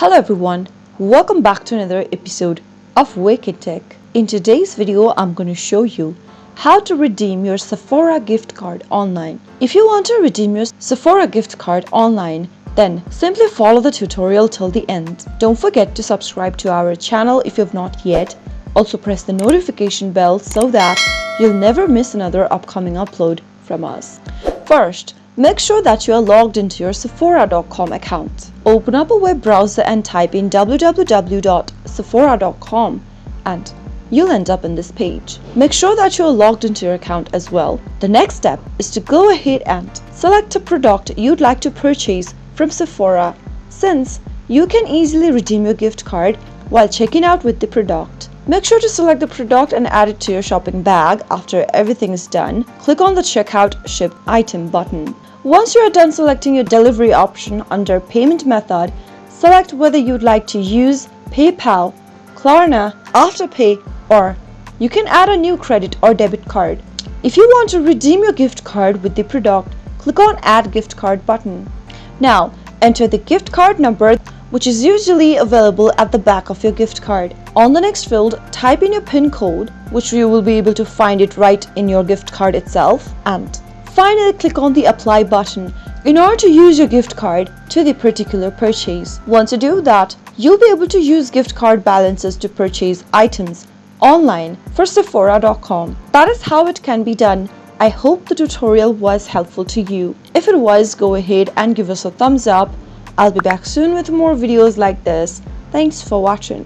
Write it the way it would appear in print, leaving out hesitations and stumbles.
Hello everyone, welcome back to another episode of Wake&Tech. In today's video, I'm going to show you how to redeem your Sephora gift card online. If you want to redeem your Sephora gift card online, then simply follow the tutorial till the end. Don't forget to subscribe to our channel if you have not yet. Also press the notification bell so that you'll never miss another upcoming upload from us. First, make sure that you are logged into your Sephora.com account. Open up a web browser and type in www.sephora.com and you'll end up in this page. Make sure that you are logged into your account as well. The next step is to go ahead and select a product you'd like to purchase from Sephora, since you can easily redeem your gift card while checking out with the product. Make sure to select the product and add it to your shopping bag. After everything is done, click on the Checkout Ship Item button. Once you are done selecting your delivery option under Payment Method, select whether you'd like to use PayPal, Klarna, Afterpay, or you can add a new credit or debit card. If you want to redeem your gift card with the product, click on Add Gift Card button. Now, enter the gift card number, which is usually available at the back of your gift card. On the next field, type in your PIN code, which you will be able to find it right in your gift card itself, and finally click on the Apply button in order to use your gift card to the particular purchase. Once you do that, you'll be able to use gift card balances to purchase items online for Sephora.com. That is how it can be done. I hope the tutorial was helpful to you. If it was, go ahead and give us a thumbs up. I'll be back soon with more videos like this. Thanks for watching.